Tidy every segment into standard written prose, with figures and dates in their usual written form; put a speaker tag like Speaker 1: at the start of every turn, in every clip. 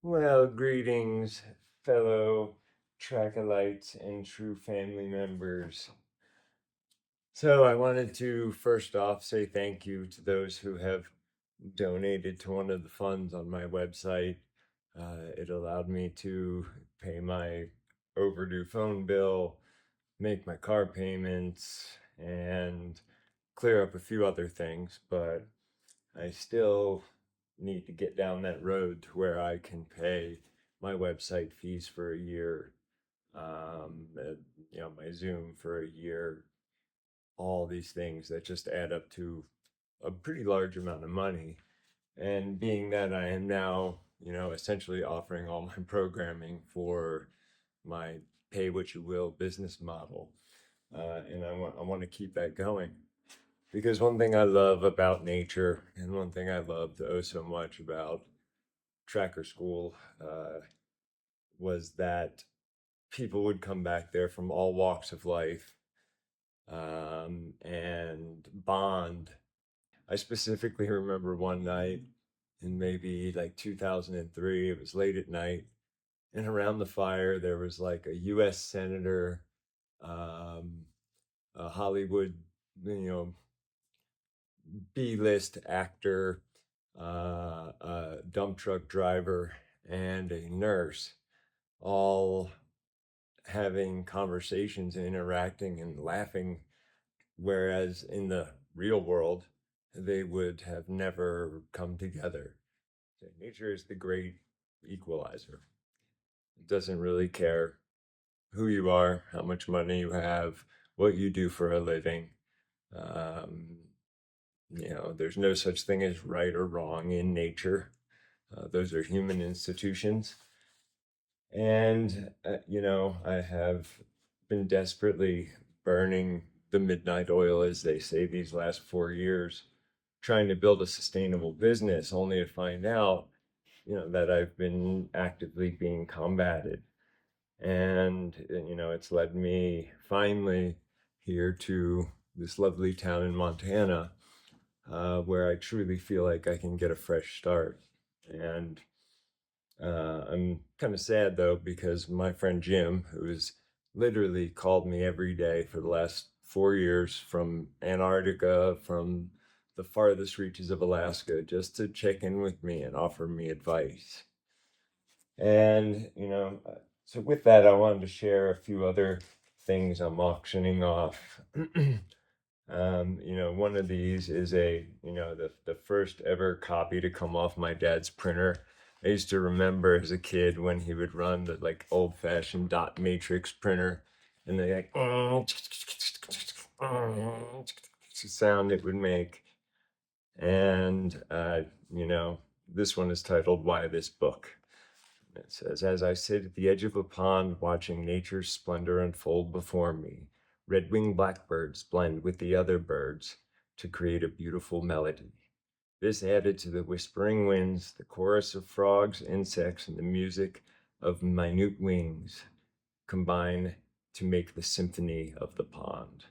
Speaker 1: Well, greetings, fellow Tracholites and true family members. So, I wanted to first off say thank you to those who have donated to one of the funds on my website. It allowed me to pay my overdue phone bill, make my car payments, and clear up a few other things, but I still need to get down that road to where I can pay my website fees for a year, uh, my Zoom for a year, all these things that just add up to a pretty large amount of money. And being that I am now, essentially offering all my programming for my pay what you will business model, and I want to keep that going. Because one thing I love about nature, and one thing I loved oh so much about tracker school, was that people would come back there from all walks of life, and bond. I specifically remember one night in maybe like 2003, it was late at night, and around the fire there was like a US senator, um, a Hollywood, you know, B-list actor, a dump truck driver, and a nurse, all having conversations and interacting and laughing, whereas in the real world, they would have never come together. So nature is the great equalizer. It doesn't really care who you are, how much money you have, what you do for a living. Um, there's no such thing as right or wrong in nature. Those are human institutions. And, I have been desperately burning the midnight oil, as they say, these last 4 years, trying to build a sustainable business, only to find out, that I've been actively being combated. And, it's led me finally here to this lovely town in Montana, where I truly feel like I can get a fresh start. And I'm kind of sad though, because my friend Jim, who's literally called me every day for the last 4 years from Antarctica, from the farthest reaches of Alaska, just to check in with me and offer me advice. And, so with that, I wanted to share a few other things I'm auctioning off. One of these is the first ever copy to come off my dad's printer. I used to remember as a kid when he would run the like old fashioned dot matrix printer, and the like sound it would make. And this one is titled "Why This Book." It says, as I sit at the edge of a pond watching nature's splendor unfold before me, red-winged blackbirds blend with the other birds to create a beautiful melody. This added to the whispering winds, the chorus of frogs, insects, and the music of minute wings combine to make the symphony of the pond.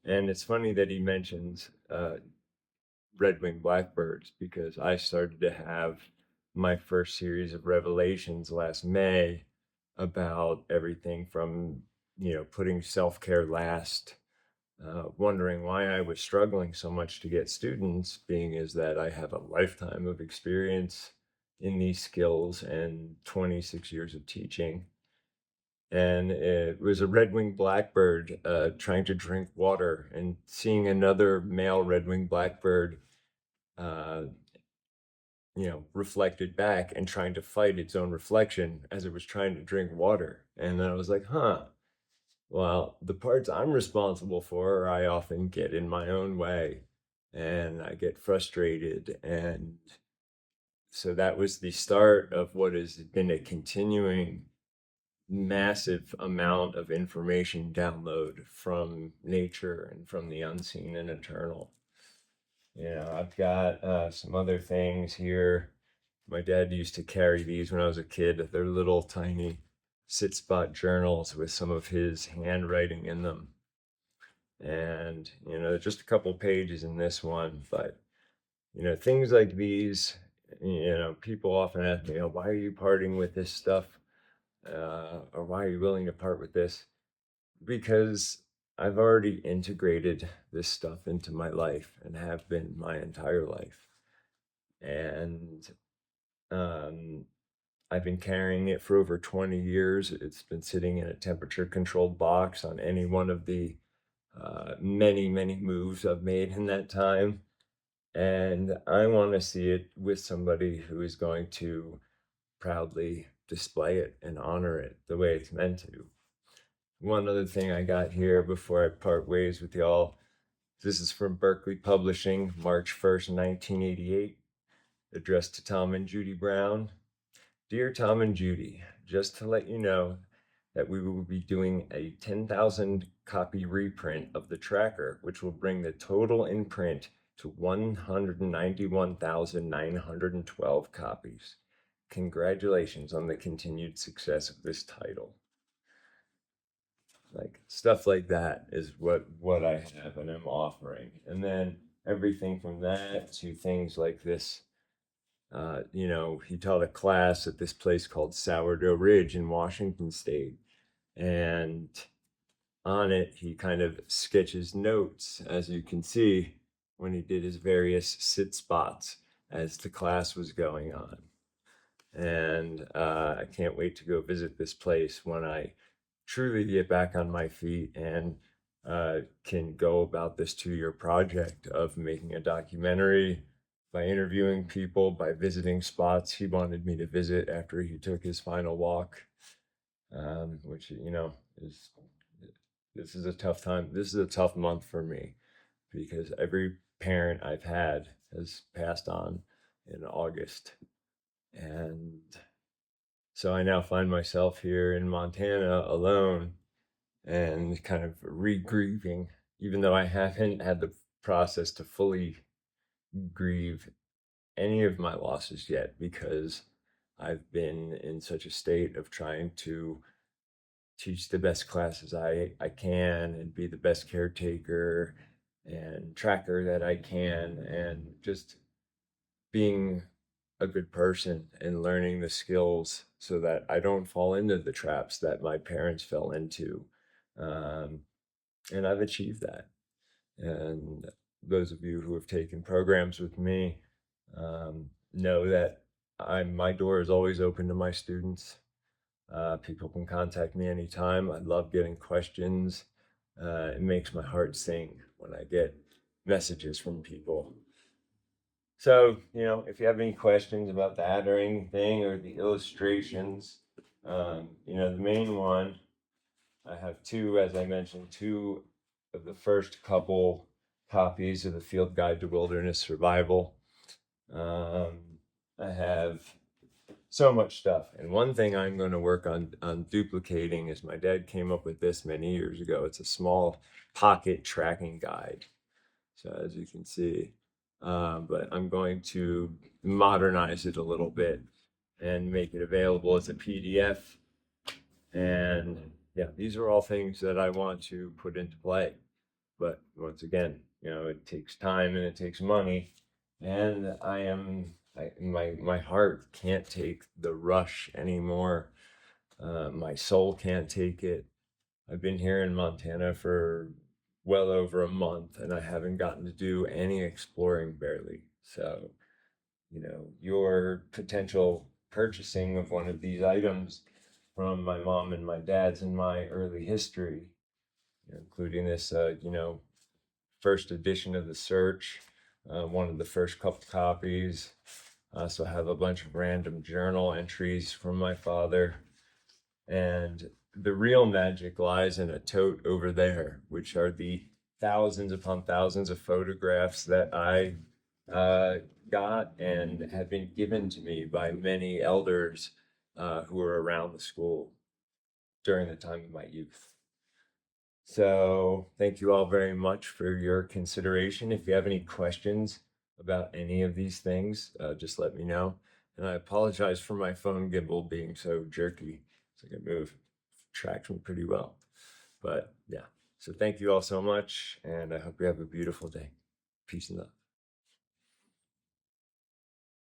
Speaker 1: And it's funny that he mentions red-winged blackbirds, because I started to have my first series of revelations last May about everything from, putting self-care last, wondering why I was struggling so much to get students, being is that I have a lifetime of experience in these skills and 26 years of teaching. And it was a red-winged blackbird trying to drink water, and seeing another male red-winged blackbird uh, reflected back and trying to fight its own reflection as it was trying to drink water. And then I was like, huh, well, the parts I'm responsible for, I often get in my own way and I get frustrated. And so that was the start of what has been a continuing massive amount of information download from nature and from the unseen and eternal. I've got some other things here. My dad used to carry these when I was a kid. They're little tiny sit spot journals with some of his handwriting in them. And, just a couple pages in this one, but, things like these, people often ask me, oh, why are you parting with this stuff? Or why are you willing to part with this? Because I've already integrated this stuff into my life and have been my entire life. And I've been carrying it for over 20 years. It's been sitting in a temperature controlled box on any one of the many, many moves I've made in that time. And I want to see it with somebody who is going to proudly display it and honor it the way it's meant to. One other thing I got here before I part ways with y'all. This is from Berkeley Publishing, March 1st, 1988, addressed to Tom and Judy Brown. Dear Tom and Judy, just to let you know that we will be doing a 10,000 copy reprint of the tracker, which will bring the total in print to 191,912 copies. Congratulations on the continued success of this title. Like stuff like that is what I have and I'm offering. And then everything from that to things like this. He taught a class at this place called Sourdough Ridge in Washington State. And on it, he kind of sketches notes, as you can see, when he did his various sit spots as the class was going on. And I can't wait to go visit this place when I truly get back on my feet and can go about this 2-year project of making a documentary by interviewing people, by visiting spots he wanted me to visit after he took his final walk, which, is this is a tough time. This is a tough month for me because every parent I've had has passed on in August. And so I now find myself here in Montana alone and kind of re-grieving, even though I haven't had the process to fully grieve any of my losses yet because I've been in such a state of trying to teach the best classes I can and be the best caretaker and tracker that I can and just being a good person and learning the skills so that I don't fall into the traps that my parents fell into. And I've achieved that. And those of you who have taken programs with me know that my door is always open to my students. People can contact me anytime. I love getting questions. It makes my heart sing when I get messages from people. So, if you have any questions about that or anything, or the illustrations, the main one, I have two, as I mentioned, two of the first couple copies of the Field Guide to Wilderness Survival. I have so much stuff. And one thing I'm going to work on duplicating is my dad came up with this many years ago. It's a small pocket tracking guide. So as you can see, but I'm going to modernize it a little bit and make it available as a PDF. And yeah, these are all things that I want to put into play. But once again, it takes time and it takes money. And my heart can't take the rush anymore. My soul can't take it. I've been here in Montana for well over a month and I haven't gotten to do any exploring barely. So, your potential purchasing of one of these items from my mom and my dad's in my early history, including this, first edition of the Search, one of the first couple copies. I also have a bunch of random journal entries from my father. And the real magic lies in a tote over there, which are the thousands upon thousands of photographs that I got and have been given to me by many elders who were around the school during the time of my youth. So thank you all very much for your consideration. If you have any questions about any of these things, just let me know. And I apologize for my phone gimbal being so jerky. It's like it tracks me pretty well. But yeah, so thank you all so much. And I hope you have a beautiful day. Peace and love.